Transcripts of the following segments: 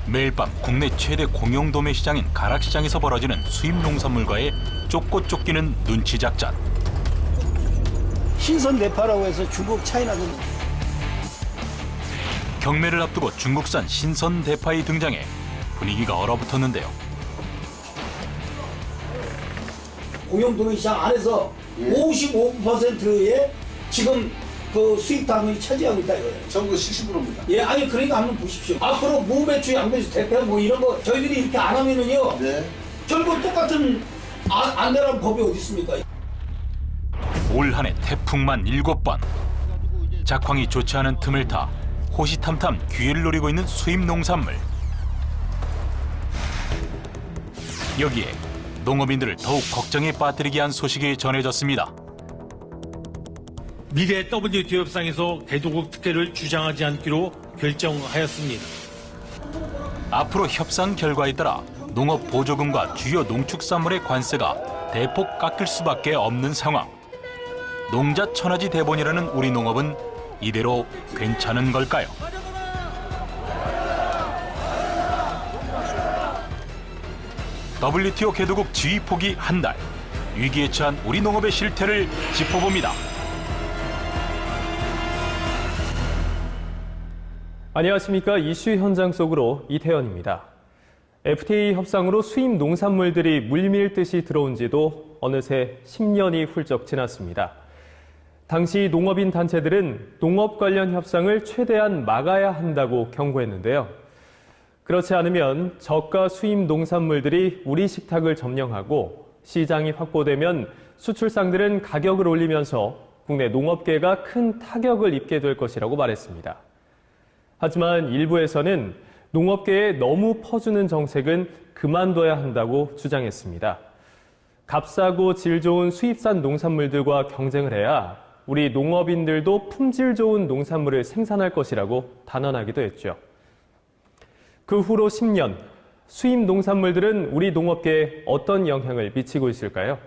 매일 밤 국내 최대 공영 도매 시장인 가락시장에서 벌어지는 수입 농산물과의 쫓고 쫓기는 눈치 작전. 신선 대파라고 해서 중국 차이나는 경매를 앞두고 중국산 신선 대파이 등장해 분위기가 얼어붙었는데요. 공영도매시장 안에서 55%의 지금 그 수입 당근이 차지하고 있다 이거예요. 전국 70%입니다. 예, 아니 그러니까 한번 보십시오. 앞으로 무배추, 양배추, 대파 뭐 이런 거 저희들이 이렇게 안 하면은요. 네. 결국 똑같은 안 되라는 법이 어디 있습니까? 올 한 해 태풍만 7번. 작황이 좋지 않은 틈을 타 호시탐탐 기회를 노리고 있는 수입 농산물. 여기에 농업인들을 더욱 걱정에 빠뜨리게 한 소식이 전해졌습니다. 미래 WTO 협상에서 개도국 특혜를 주장하지 않기로 결정하였습니다. 앞으로 협상 결과에 따라 농업 보조금과 주요 농축산물의 관세가 대폭 깎일 수밖에 없는 상황. 농자 천하지 대본이라는 우리 농업은 이대로 괜찮은 걸까요? WTO 개도국 지휘 포기 한 달. 위기에 처한 우리 농업의 실태를 짚어봅니다. 안녕하십니까. 이슈 현장 속으로 이태현입니다. FTA 협상으로 수입 농산물들이 물밀듯이 들어온 지도 어느새 10년이 훌쩍 지났습니다. 당시 농업인 단체들은 농업 관련 협상을 최대한 막아야 한다고 경고했는데요. 그렇지 않으면 저가 수입 농산물들이 우리 식탁을 점령하고 시장이 확보되면 수출상들은 가격을 올리면서 국내 농업계가 큰 타격을 입게 될 것이라고 말했습니다. 하지만 일부에서는 농업계에 너무 퍼주는 정책은 그만둬야 한다고 주장했습니다. 값싸고 질 좋은 수입산 농산물들과 경쟁을 해야 우리 농업인들도 품질 좋은 농산물을 생산할 것이라고 단언하기도 했죠. 그 후로 10년, 수입 농산물들은 우리 농업계에 어떤 영향을 미치고 있을까요?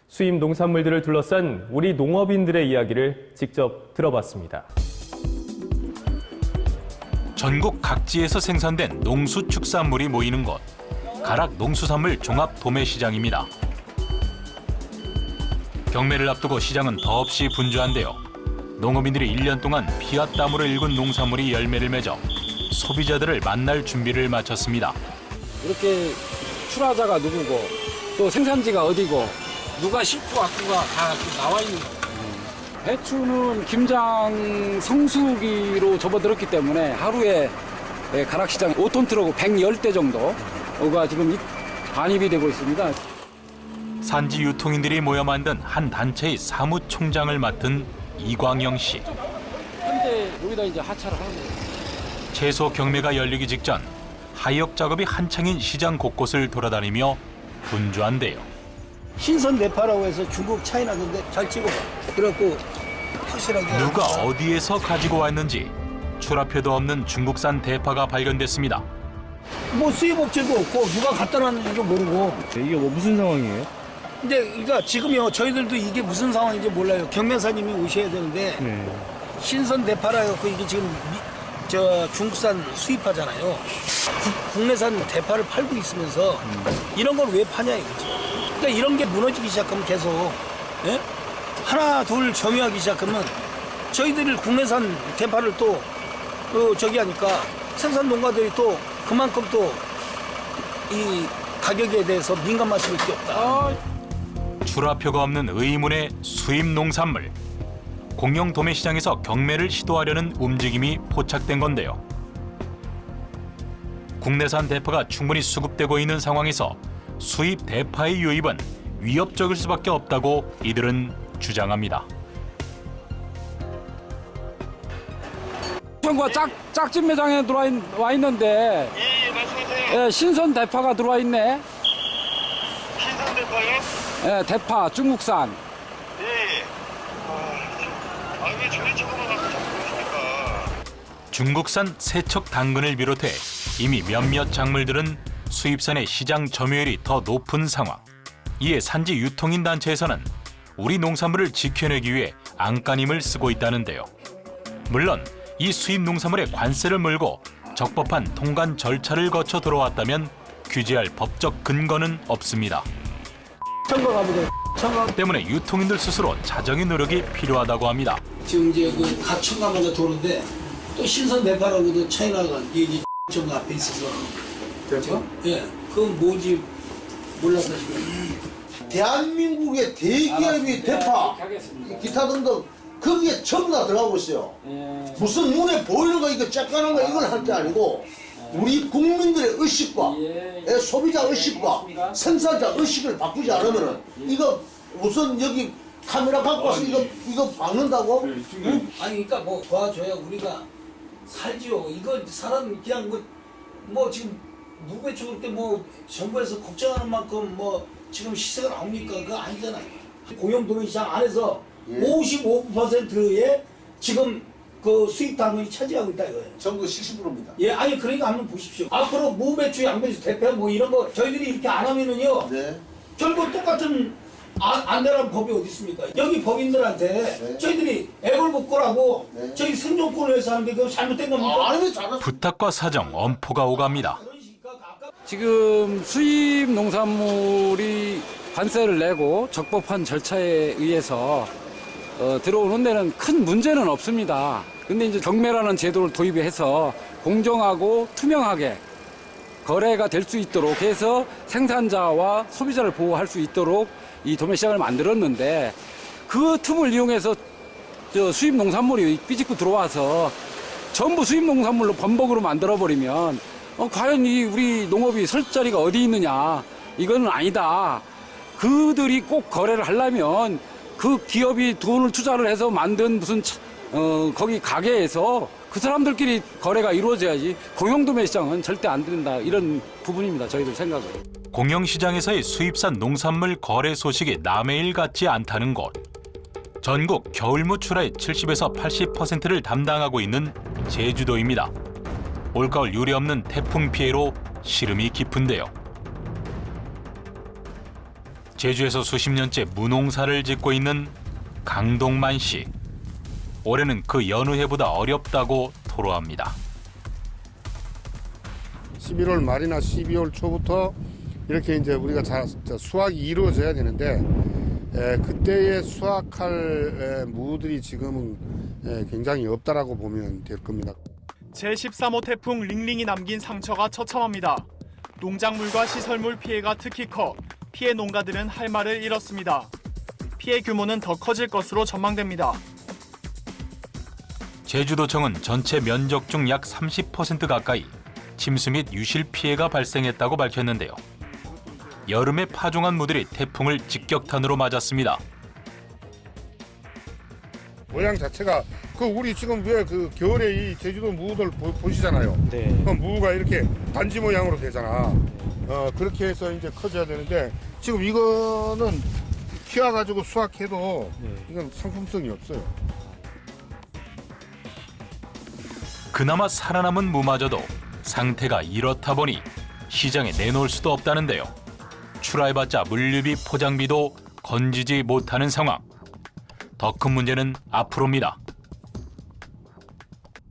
수입 농산물들을 둘러싼 우리 농업인들의 이야기를 직접 들어봤습니다. 전국 각지에서 생산된 농수축산물이 모이는 곳, 가락 농수산물 종합 도매시장입니다. 경매를 앞두고 시장은 더없이 분주한데요. 농업인들이 1년 동안 피와 땀으로 일군 농산물이 열매를 맺어 소비자들을 만날 준비를 마쳤습니다. 이렇게 출하자가 누구고 또 생산지가 어디고 누가 싣고 왔고가 다 나와 있는 거예요. 배추는 김장 성수기로 접어들었기 때문에 하루에 가락시장 5톤 트럭 110대 정도가 지금 반입이 되고 있습니다. 산지 유통인들이 모여 만든 한 단체의 사무총장을 맡은 이광영 씨. 현재 여기다 이제 하차를 하는 거예요. 채소 경매가 열리기 직전 하역 작업이 한창인 시장 곳곳을 돌아다니며 분주한데요. 신선 대파라고 해서 중국 차이나던데 잘 찍어봐. 그래갖고 확실하게 누가 어디에서 가지고 왔는지 출하표도 없는 중국산 대파가 발견됐습니다. 뭐 수입 업체도 없고 누가 갖다 놨는지도 모르고. 이게 뭐 무슨 상황이에요? 근데 그러니까 지금요 저희들도 이게 무슨 상황인지 몰라요. 경매사님이 오셔야 되는데 신선 대파라 해갖고 이게 지금 중국산 수입하잖아요. 국내산 대파를 팔고 있으면서 이런 걸 왜 파냐 이거지. 그러니까 이런 게 무너지기 시작하면 계속 예? 하나 둘 점유하기 시작하면 저희들이 국내산 대파를 또 저기 하니까 생산 농가들이 또 그만큼 또 이 가격에 대해서 민감할 수밖에 없다. 출하표가 없는 의문의 수입 농산물. 공영 도매시장에서 경매를 시도하려는 움직임이 포착된 건데요. 국내산 대파가 충분히 수급되고 있는 상황에서 수입 대파의 유입은 위협적일 수밖에 없다고 이들은 주장합니다. 전과 짝집 매장에 와 있는데 예, 말씀하세요. 예, 신선 대파가 들어와 있네. 신선 대파요? 예, 대파 중국산. 예. 왜 저희 쪽으로만 갖고 자꾸 그러십니까? 중국산 세척 당근을 비롯해 이미 몇몇 작물들은 수입산의 시장 점유율이 더 높은 상황. 이에 산지 유통인 단체에서는 우리 농산물을 지켜내기 위해 안간힘을 쓰고 있다는데요. 물론 이 수입 농산물의 관세를 물고 적법한 통관 절차를 거쳐 들어왔다면 규제할 법적 근거는 없습니다. 청가 가보자. 청가. 때문에 유통인들 스스로 자정의 노력이 필요하다고 합니다. 지금 이제 그 각 청가마다 도는데 또 신선 대파라고도 차이나가 여기 청가 앞에 있어서. 대파? 예, 그건 뭔지 몰라서 지금. 대한민국의 대기업이 대파, 기타 등등 거기에 전부 다 들어가고 있어요. 무슨 눈에 보이는 거 이거 쬐까는 거 이걸 할 게 아니고 우리 국민들의 의식과 소비자 의식과 생산자 의식을 바꾸지 않으면은 이거 무슨 여기 카메라 갖고 와서 이거 박는다고? 응? 아니 그러니까 뭐 도와줘야 우리가 살지요. 이거 사람 그냥 뭐 지금 무배추 그렇게 뭐 정부에서 걱정하는 만큼 뭐 지금 시세가 나옵니까? 그거 아니잖아요. 공영도매시장 안에서 55%의 지금 그 수입 당원이 차지하고 있다 이거예요. 전부 70%입니다. 예, 아니 그러니까 한번 보십시오. 앞으로 무배추, 양배추, 대패 뭐 이런 거 저희들이 이렇게 안 하면은요. 네. 결국 똑같은 안내라는 법이 어디 있습니까? 여기 법인들한테 네. 저희들이 애벌복고라고 네. 저희 생존권을 위해서 하는데 그거 잘못된 겁니까? 아니면 잘한 부탁과 사정, 엄포가 오갑니다. 지금 수입 농산물이 관세를 내고 적법한 절차에 의해서 들어오는 데는 큰 문제는 없습니다. 근데 이제 경매라는 제도를 도입해서 공정하고 투명하게 거래가 될 수 있도록 해서 생산자와 소비자를 보호할 수 있도록 이 도매시장을 만들었는데 그 틈을 이용해서 수입 농산물이 삐집고 들어와서 전부 수입 농산물로 범벅으로 만들어버리면 과연 이 우리 농업이 설 자리가 어디 있느냐, 이거는 아니다. 그들이 꼭 거래를 하려면 그 기업이 돈을 투자를 해서 만든 무슨 거기 가게에서 그 사람들끼리 거래가 이루어져야지 공영도매시장은 절대 안 된다, 이런 부분입니다. 저희들 생각은. 공영시장에서의 수입산 농산물 거래 소식이 남의 일 같지 않다는 곳. 전국 겨울무 출하의 70에서 80%를 담당하고 있는 제주도입니다. 올가을 유례없는 태풍 피해로 시름이 깊은데요. 제주에서 수십 년째 무농사를 짓고 있는 강동만 씨. 올해는 그 여느 해보다 어렵다고 토로합니다. 11월 말이나 12월 초부터 이렇게 이제 우리가 수확이 이루어져야 되는데 그때의 수확할 무들이 지금은 굉장히 없다라고 보면 될 겁니다. 제13호 태풍 링링이 남긴 상처가 처참합니다. 농작물과 시설물 피해가 특히 커 피해 농가들은 할 말을 잃었습니다. 피해 규모는 더 커질 것으로 전망됩니다. 제주도청은 전체 면적 중 약 30% 가까이 침수 및 유실 피해가 발생했다고 밝혔는데요. 여름에 파종한 무들이 태풍을 직격탄으로 맞았습니다. 모양 자체가 우리 지금 왜 그 겨울에 이 제주도 무들 보시잖아요. 네. 무가 이렇게 단지 모양으로 되잖아. 그렇게 해서 이제 커져야 되는데 지금 이거는 키워가지고 수확해도 이건 상품성이 없어요. 그나마 살아남은 무마저도 상태가 이렇다 보니 시장에 내놓을 수도 없다는데요. 출하해봤자 물류비, 포장비도 건지지 못하는 상황. 더 큰 문제는 앞으로입니다.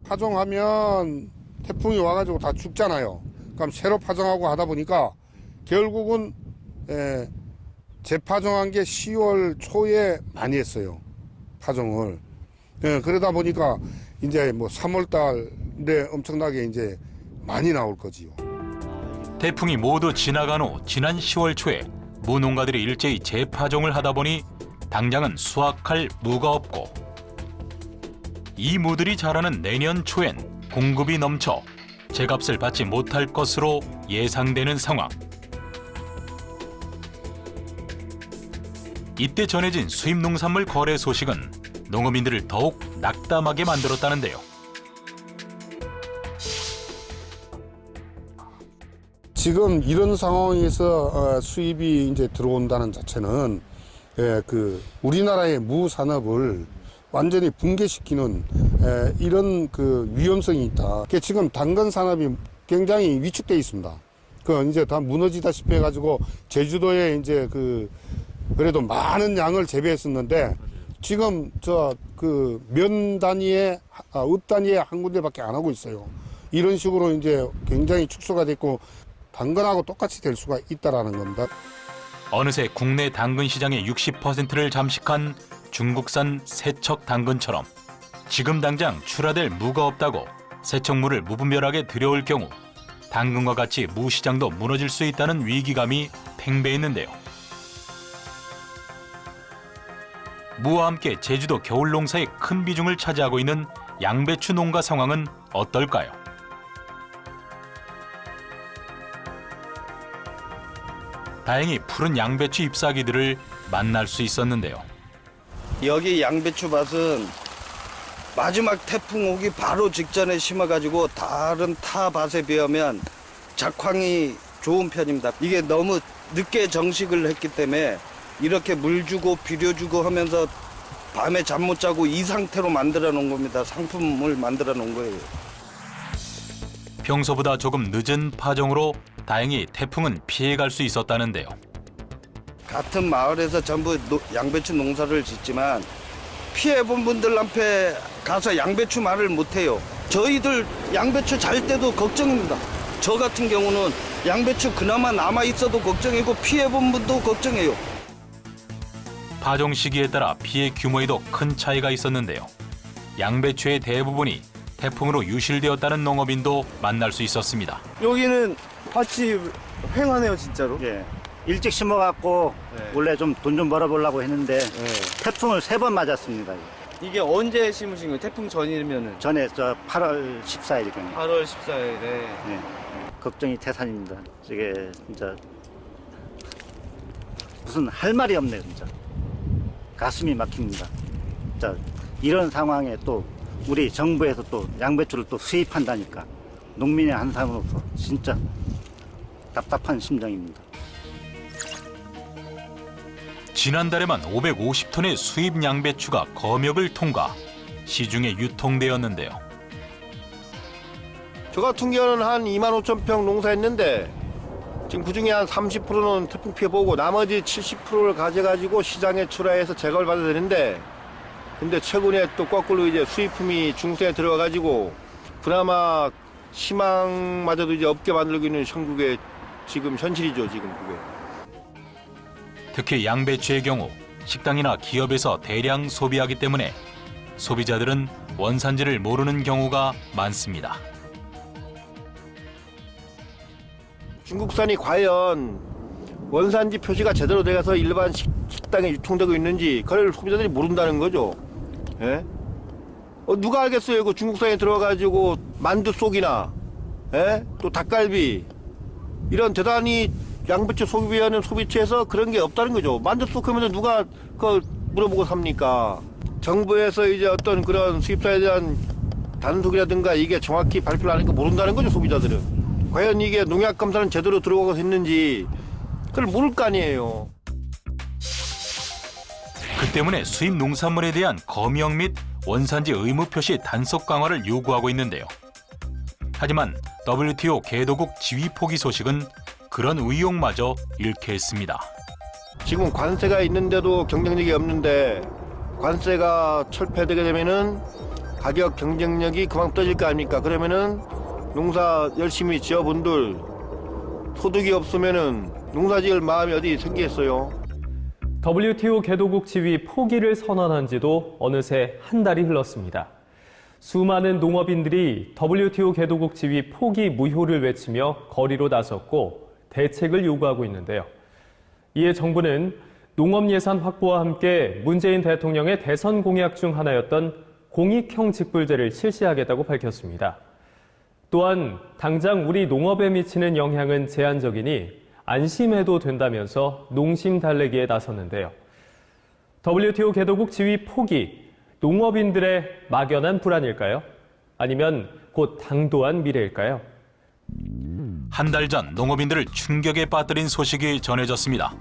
파종하면 태풍이 와가지고 다 죽잖아요. 그럼 새로 파종하고 하다 보니까 결국은 재파종한 게 10월 초에 많이 했어요. 파종을. 그러다 보니까 이제 뭐 3월 달에 엄청나게 이제 많이 나올 거지요. 태풍이 모두 지나간 후 지난 10월 초에 무농가들이 일제히 재파종을 하다 보니 당장은 수확할 무가 없고 이 무들이 자라는 내년 초엔 공급이 넘쳐 제값을 받지 못할 것으로 예상되는 상황. 이때 전해진 수입 농산물 거래 소식은 농어민들을 더욱 낙담하게 만들었다는데요. 지금 이런 상황에서 수입이 이제 들어온다는 자체는 우리나라의 무 산업을 완전히 붕괴시키는 이런 그 위험성이 있다. 지금 당근 산업이 굉장히 위축돼 있습니다. 이제 다 무너지다시피 해가지고 제주도에 이제 그래도 많은 양을 재배했었는데 지금 면 단위에 읍 단위에 한 군데밖에 안 하고 있어요. 이런 식으로 이제 굉장히 축소가 됐고 당근하고 똑같이 될 수가 있다라는 겁니다. 어느새 국내 당근 시장의 60%를 잠식한 중국산 세척 당근처럼 지금 당장 출하될 무가 없다고 세척물을 무분별하게 들여올 경우 당근과 같이 무 시장도 무너질 수 있다는 위기감이 팽배했는데요. 무와 함께 제주도 겨울 농사의 큰 비중을 차지하고 있는 양배추 농가 상황은 어떨까요? 다행히 푸른 양배추 잎사귀들을 만날 수 있었는데요. 여기 양배추 밭은 마지막 태풍 오기 바로 직전에 심어가지고 다른 타 밭에 비하면 작황이 좋은 편입니다. 이게 너무 늦게 정식을 했기 때문에 이렇게 물 주고 비료 주고 하면서 밤에 잠 못 자고 이 상태로 만들어 놓은 겁니다. 상품을 만들어 놓은 거예요. 평소보다 조금 늦은 파종으로 다행히 태풍은 피해갈 수 있었다는데요. 같은 마을에서 전부 양배추 농사를 짓지만 피해본 분들한테 가서 양배추 말을 못해요. 저희들 양배추 잘 때도 걱정입니다. 저 같은 경우는 양배추 그나마 남아있어도 걱정이고 피해본 분도 걱정해요. 파종 시기에 따라 피해 규모에도 큰 차이가 있었는데요. 양배추의 대부분이 태풍으로 유실되었다는 농업인도 만날 수 있었습니다. 여기는 밭이 휑하네요, 진짜로. 예. 일찍 심어갖고 원래 좀 돈 좀 벌어보려고 했는데 태풍을 3번 맞았습니다. 이게 언제 심으신 거예요? 태풍 전이면은? 전에 저 8월 14일경에. 8월 14일에. 예. 걱정이 태산입니다. 이게 진짜 무슨 할 말이 없네요, 진짜. 가슴이 막힙니다. 진짜 이런 상황에 또 우리 정부에서 또 양배추를 또 수입한다니까 농민의 한 사람으로서 진짜 답답한 심정입니다. 지난달에만 550톤의 수입 양배추가 검역을 통과, 시중에 유통되었는데요. 저 같은 경우는 한 25,000평 농사했는데 지금 그중에 한 30%는 태풍 피해 보고 나머지 70%를 가져가지고 시장에 출하해서 제거를 받아야 되는데, 근데 최근에 또 거꾸로 이제 수입품이 중국에 들어가가지고 그나마 희망마저도 이제 없게 만들고 있는 형국의 지금 현실이죠, 지금 그게. 특히 양배추의 경우 식당이나 기업에서 대량 소비하기 때문에 소비자들은 원산지를 모르는 경우가 많습니다. 중국산이 과연 원산지 표시가 제대로 돼서 일반 식당에 유통되고 있는지 그걸 소비자들이 모른다는 거죠. 예? 누가 알겠어요? 그 중국산에 들어가지고 만두 속이나, 예? 또 닭갈비 이런 대단히 양배추 소비하는 소비처에서 그런 게 없다는 거죠. 만두 속 하면 누가 그걸 물어보고 삽니까? 정부에서 이제 어떤 그런 수입사에 대한 단속이라든가 이게 정확히 발표를 하니까 모른다는 거죠, 소비자들은. 과연 이게 농약 검사는 제대로 들어가고 했는지 그걸 모를 거 아니에요. 그 때문에 수입 농산물에 대한 검역 및 원산지 의무 표시 단속 강화를 요구하고 있는데요. 하지만 WTO 개도국 지위 포기 소식은 그런 의욕마저 잃게 했습니다. 지금 관세가 있는데도 경쟁력이 없는데 관세가 철폐되게 되면은 가격 경쟁력이 그만 떨어질 거 아닙니까? 그러면은 농사 열심히 지어본들 소득이 없으면은 농사 지을 마음이 어디 생기겠어요? WTO 개도국 지위 포기를 선언한 지도 어느새 한 달이 흘렀습니다. 수많은 농업인들이 WTO 개도국 지위 포기 무효를 외치며 거리로 나섰고 대책을 요구하고 있는데요. 이에 정부는 농업 예산 확보와 함께 문재인 대통령의 대선 공약 중 하나였던 공익형 직불제를 실시하겠다고 밝혔습니다. 또한 당장 우리 농업에 미치는 영향은 제한적이니 안심해도 된다면서 농심 달래기에 나섰는데요. WTO 개도국 지위 포기, 농업인들의 막연한 불안일까요? 아니면 곧 당도한 미래일까요? 한 달 전 농업인들을 충격에 빠뜨린 소식이 전해졌습니다.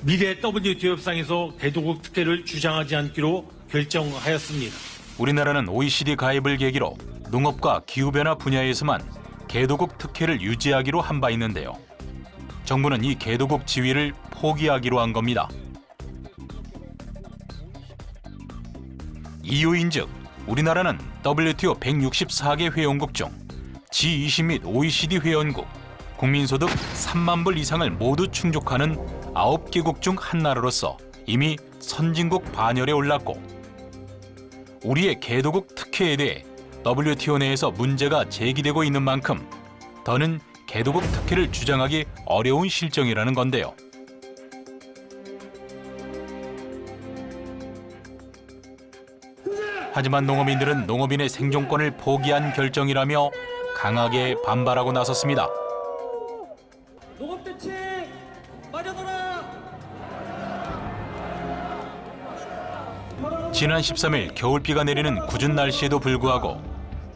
미래 WTO 협상에서 개도국 특혜를 주장하지 않기로 결정하였습니다. 우리나라는 OECD 가입을 계기로 농업과 기후변화 분야에서만 개도국 특혜를 유지하기로 한 바 있는데요. 정부는 이 개도국 지위를 포기하기로 한 겁니다. 이유인즉 우리나라는 WTO 164개 회원국 중 G20 및 OECD 회원국, 국민소득 3만 불 이상을 모두 충족하는 9개국 중 한 나라로서 이미 선진국 반열에 올랐고, 우리의 개도국 특혜에 대해 WTO 내에서 문제가 제기되고 있는 만큼 더는 개도국 특혜를 주장하기 어려운 실정이라는 건데요. 하지만 농업인들은 농업인의 생존권을 포기한 결정이라며 강하게 반발하고 나섰습니다. 농업대책 마련하라! 지난 13일 겨울비가 내리는 궂은 날씨에도 불구하고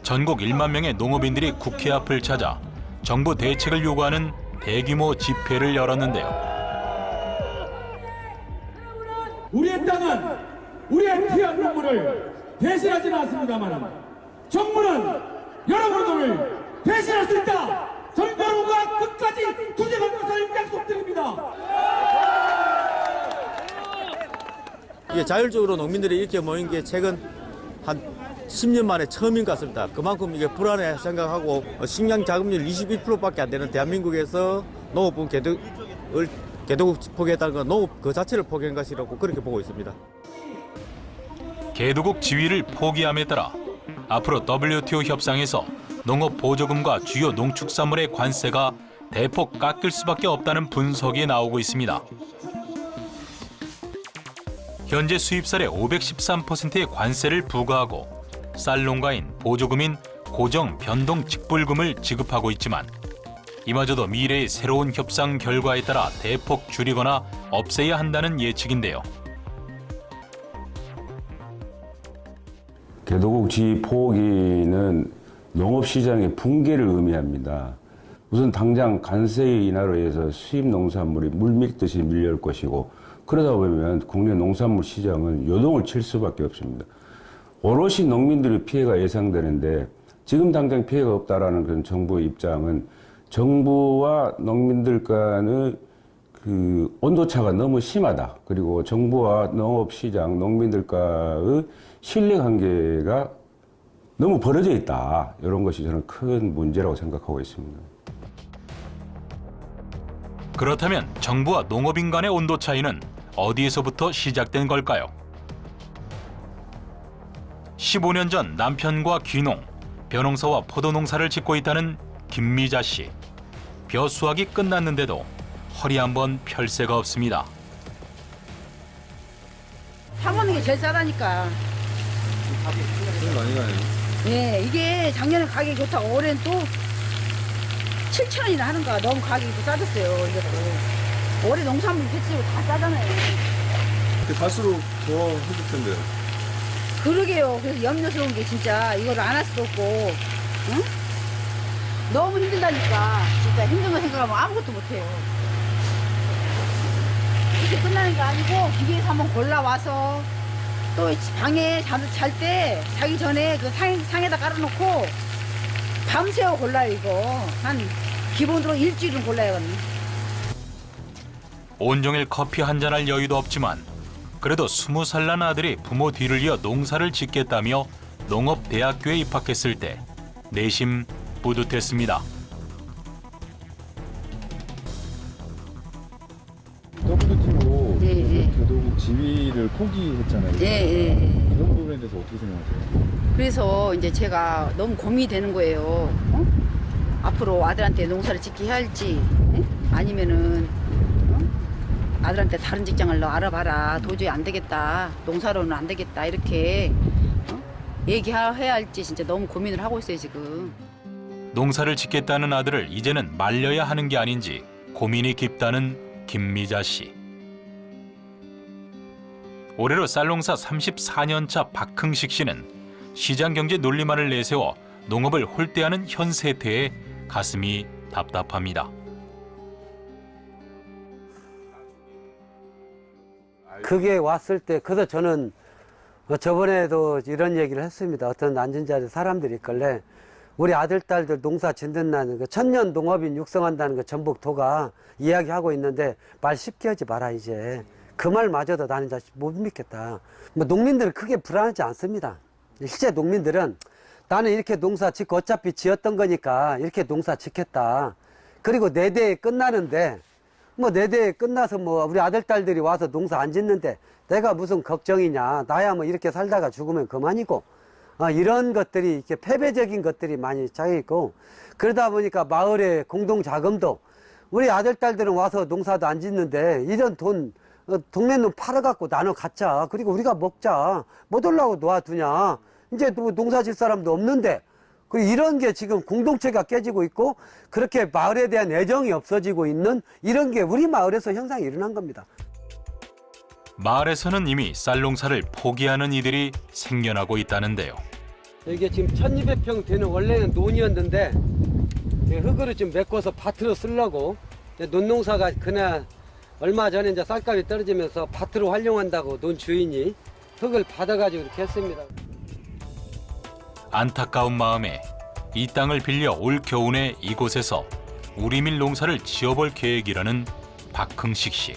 전국 1만 명의 농업인들이 국회 앞을 찾아 정부 대책을 요구하는 대규모 집회를 열었는데요. 우리의 땅은 우리의 피한 눈물을 배신하지는 않습니다만 정부는 여러분들을 배신할 수 있다. 정부 여러분과 끝까지 투쟁할 것을 약속드립니다. 이게 자율적으로 농민들이 이렇게 모인 게 최근 한 10년 만에 처음인 것 같습니다. 그만큼 이게 불안해 생각하고 식량 자급률 21%밖에 안 되는 대한민국에서 농업부 개도국 포기했다는 건 농업 그 자체를 포기한 것이라고 그렇게 보고 있습니다. 개도국 지위를 포기함에 따라 앞으로 WTO 협상에서 농업 보조금과 주요 농축산물의 관세가 대폭 깎일 수밖에 없다는 분석이 나오고 있습니다. 현재 수입쌀의 513%의 관세를 부과하고 쌀 농가인 보조금인 고정 변동 직불금을 지급하고 있지만 이마저도 미래의 새로운 협상 결과에 따라 대폭 줄이거나 없애야 한다는 예측인데요. 개도국 지위 포기는 농업시장의 붕괴를 의미합니다. 우선 당장 관세의 인하로 인해서 수입 농산물이 물밀듯이 밀려올 것이고, 그러다 보면 국내 농산물 시장은 요동을 칠 수밖에 없습니다. 오롯이 농민들의 피해가 예상되는데 지금 당장 피해가 없다라는 그런 정부의 입장은 정부와 농민들 간의 그 온도차가 너무 심하다. 그리고 정부와 농업시장, 농민들과의 신뢰관계가 너무 벌어져 있다. 이런 것이 저는 큰 문제라고 생각하고 있습니다. 그렇다면 정부와 농업인 간의 온도 차이는 어디에서부터 시작된 걸까요? 15년 전 남편과 귀농, 벼농사와 포도농사를 짓고 있다는 김미자 씨. 벼 수확이 끝났는데도 허리 한번 펼 새가 없습니다. 사 먹는 게 제일 싸다니까. 좀 많이 가요. 네, 이게 작년에 가격이 좋다고 올해는 또 7,000원이나 하는 거야. 너무 가격이 또 싸졌어요, 이것도. 올해 농산물 배치고 다 싸잖아요. 갈수록 더 힘들 텐데. 그러게요. 그래서 염려스러운 게 진짜 이걸 안 할 수도 없고, 응? 너무 힘들다니까. 진짜 힘든 거 생각하면 아무것도 못해요. 이렇게 끝나는 게 아니고 기계에서 한번 골라와서 또 방에 잘 때 자기 전에 그 상에다 깔아놓고 밤새워 골라요. 이거 한 기본으로 일주일은 골라야거든요. 온종일 커피 한잔할 여유도 없지만 그래도 20살 난 아들이 부모 뒤를 이어 농사를 짓겠다며 농업대학교에 입학했을 때 내심 뿌듯했습니다. WTO 예. 개도국 지위를 포기했잖아요. 예. 그런 부분에 대해서 어떻게 생각하세요? 그래서 이제 제가 너무 고민이 되는 거예요. 어? 앞으로 아들한테 농사를 짓게 할지, 예? 아니면은 아들한테 다른 직장을 알아봐라. 도저히 안 되겠다. 농사로는 안 되겠다. 이렇게 얘기해야 할지 진짜 너무 고민을 하고 있어요, 지금. 농사를 짓겠다는 아들을 이제는 말려야 하는 게 아닌지 고민이 깊다는 김미자 씨. 올해로 쌀농사 34년 차 박흥식 씨는 시장경제 논리만을 내세워 농업을 홀대하는 현 세태에 가슴이 답답합니다. 그게 왔을 때, 그래서 저는 저번에도 이런 얘기를 했습니다. 어떤 앉은 자리에 사람들이 있길래 우리 아들, 딸들 농사 짓는다는 그 천년 농업인 육성한다는 그 전북도가 이야기하고 있는데 말 쉽게 하지 마라, 이제. 그 말마저도 나는 못 믿겠다. 뭐 농민들은 크게 불안하지 않습니다. 실제 농민들은 나는 이렇게 농사 짓고 어차피 지었던 거니까 이렇게 농사 짓겠다. 그리고 내 대에 끝나는데 뭐 내 대에 끝나서 뭐 우리 아들 딸들이 와서 농사 안 짓는데 내가 무슨 걱정이냐. 나야 뭐 이렇게 살다가 죽으면 그만이고. 이런 것들이 이렇게 패배적인 것들이 많이 짜여 있고, 그러다 보니까 마을의 공동 자금도 우리 아들 딸들은 와서 농사도 안 짓는데 이런 돈 동네 놈 팔아갖고 나눠 갖자. 그리고 우리가 먹자. 못 올라고 놔두냐. 이제 또 농사 질 사람도 없는데. 이런 게 지금 공동체가 깨지고 있고, 그렇게 마을에 대한 애정이 없어지고 있는 이런 게 우리 마을에서 현상이 일어난 겁니다. 마을에서는 이미 쌀 농사를 포기하는 이들이 생겨나고 있다는데요. 이게 지금 1200평 되는 원래는 논이었는데 흙으로 좀 메꿔서 밭으로 쓰려고, 논농사가 그날 얼마 전에 이제 쌀값이 떨어지면서 밭으로 활용한다고 논 주인이 흙을 받아가지고 이렇게 했습니다. 안타까운 마음에 이 땅을 빌려 올 겨우내 이곳에서 우리밀 농사를 지어볼 계획이라는 박흥식 씨.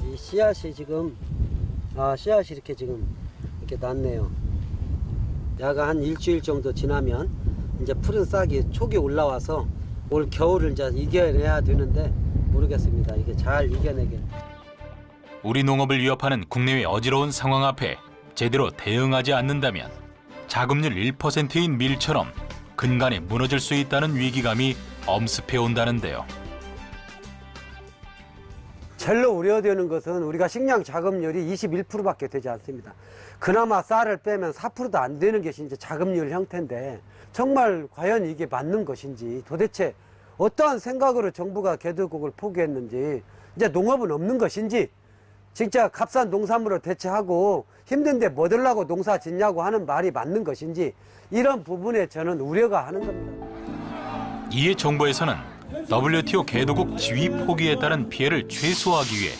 이 씨앗이 지금 씨앗이 이렇게 지금 이렇게 났네요. 야가 한 일주일 정도 지나면 이제 푸른 싹이 촉이 올라와서 올 겨울을 이제 이겨내야 되는데 모르겠습니다. 이게 잘 이겨내게. 우리 농업을 위협하는 국내외 어지러운 상황 앞에 제대로 대응하지 않는다면 자급률 1%인 밀처럼 근간에 무너질 수 있다는 위기감이 엄습해 온다는데요. 제일로 우려되는 것은 우리가 식량 자급률이 21%밖에 되지 않습니다. 그나마 쌀을 빼면 4%도 안 되는 것이 이제 자급률 형태인데, 정말 과연 이게 맞는 것인지, 도대체 어떠한 생각으로 정부가 개도국을 포기했는지, 이제 농업은 없는 것인지, 진짜 값싼 농산물을 대체하고 힘든데 뭐 들라고 농사 짓냐고 하는 말이 맞는 것인지, 이런 부분에 저는 우려가 하는 겁니다. 이에 정부에서는 WTO 개도국 지위 포기에 따른 피해를 최소화하기 위해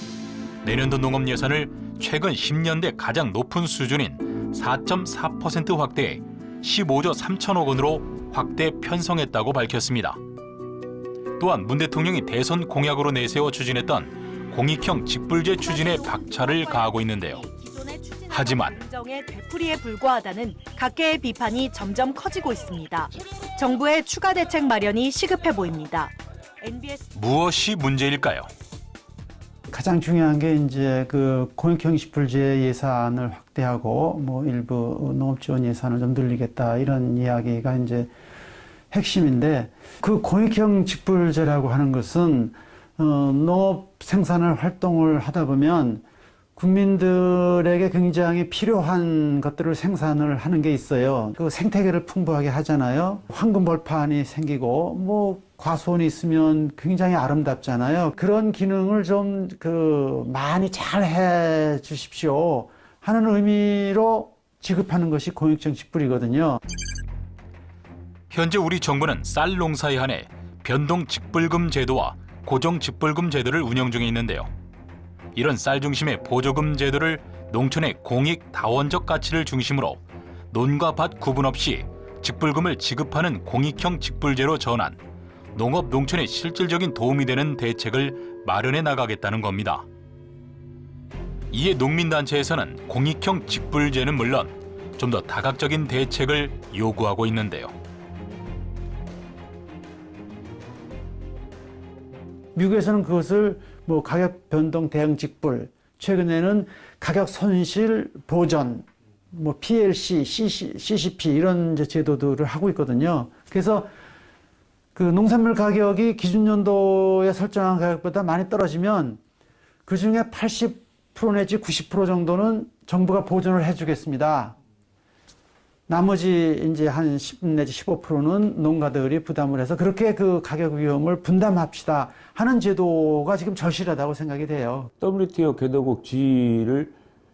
내년도 농업 예산을 최근 10년대 가장 높은 수준인 4.4% 확대해 15조 3천억 원으로 확대 편성했다고 밝혔습니다. 또한 문 대통령이 대선 공약으로 내세워 추진했던 공익형 직불제 추진에 박차를 가하고 있는데요. 하지만 정의 되풀이에 불과하다는 각계의 비판이 점점 커지고 있습니다. 정부의 추가 대책 마련이 시급해 보입니다. 무엇이 문제일까요? 가장 중요한 게 이제 그 공익형 직불제 예산을 확대하고 뭐 일부 농업 지원 예산을 좀 늘리겠다, 이런 이야기가 이제 핵심인데, 그 공익형 직불제라고 하는 것은 농업 생산을 활동을 하다 보면 국민들에게 굉장히 필요한 것들을 생산을 하는 게 있어요. 그 생태계를 풍부하게 하잖아요. 황금벌판이 생기고 뭐 과수원이 있으면 굉장히 아름답잖아요. 그런 기능을 좀 많이 잘 해 주십시오 하는 의미로 지급하는 것이 공익형 직불이거든요. 현재 우리 정부는 쌀 농사에 한해 변동 직불금 제도와 고정 직불금 제도를 운영 중에 있는데요. 이런 쌀 중심의 보조금 제도를 농촌의 공익 다원적 가치를 중심으로 논과 밭 구분 없이 직불금을 지급하는 공익형 직불제로 전환, 농업 농촌에 실질적인 도움이 되는 대책을 마련해 나가겠다는 겁니다. 이에 농민단체에서는 공익형 직불제는 물론 좀 더 다각적인 대책을 요구하고 있는데요. 미국에서는 그것을 뭐 가격 변동 대응 직불, 최근에는 가격 손실 보전, 뭐 PLC, CCP 이런 이제 제도들을 하고 있거든요. 그래서 그 농산물 가격이 기준 연도에 설정한 가격보다 많이 떨어지면 그 중에 80% 내지 90% 정도는 정부가 보전을 해주겠습니다. 나머지 이제 한 10 내지 15%는 농가들이 부담을 해서 그렇게 그 가격 위험을 분담합시다 하는 제도가 지금 절실하다고 생각이 돼요. WTO 개도국 지위를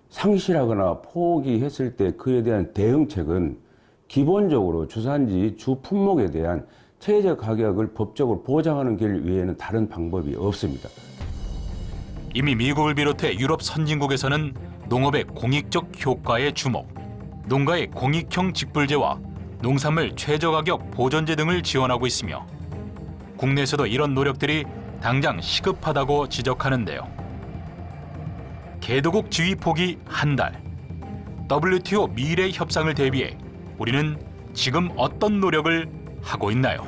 상실하거나 포기했을 때 그에 대한 대응책은 기본적으로 주산지 주 품목에 대한 최저 가격을 법적으로 보장하는 길 외에는 다른 방법이 없습니다. 이미 미국을 비롯해 유럽 선진국에서는 농업의 공익적 효과에 주목, 농가의 공익형 직불제와 농산물 최저가격 보전제 등을 지원하고 있으며 국내에서도 이런 노력들이 당장 시급하다고 지적하는데요. 개도국 지위 포기 한 달, WTO 미래 협상을 대비해 우리는 지금 어떤 노력을 하고 있나요?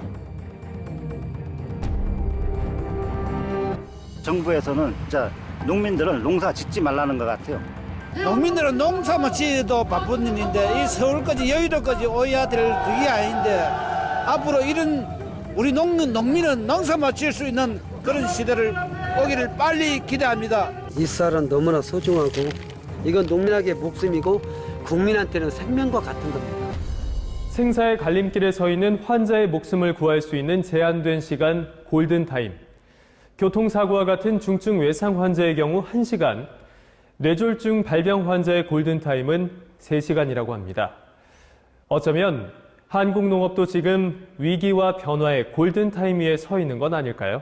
정부에서는 진짜 농민들은 농사 짓지 말라는 것 같아요. 농민들은 농사만 지어도 바쁜 일인데 이 서울까지 여의도까지 오야 될 그게 아닌데 앞으로 이런 우리 농민은 농사만 지을 수 있는 그런 시대를 오기를 빨리 기대합니다. 이 쌀은 너무나 소중하고 이건 농민에게 목숨이고 국민한테는 생명과 같은 겁니다. 생사의 갈림길에 서 있는 환자의 목숨을 구할 수 있는 제한된 시간 골든타임. 교통사고와 같은 중증 외상 환자의 경우 1시간, 뇌졸중 발병 환자의 골든타임은 3시간이라고 합니다. 어쩌면 한국 농업도 지금 위기와 변화의 골든타임 위에 서 있는 건 아닐까요?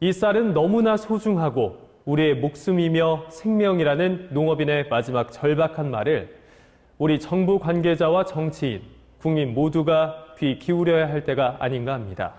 이 쌀은 너무나 소중하고 우리의 목숨이며 생명이라는 농업인의 마지막 절박한 말을 우리 정부 관계자와 정치인, 국민 모두가 귀 기울여야 할 때가 아닌가 합니다.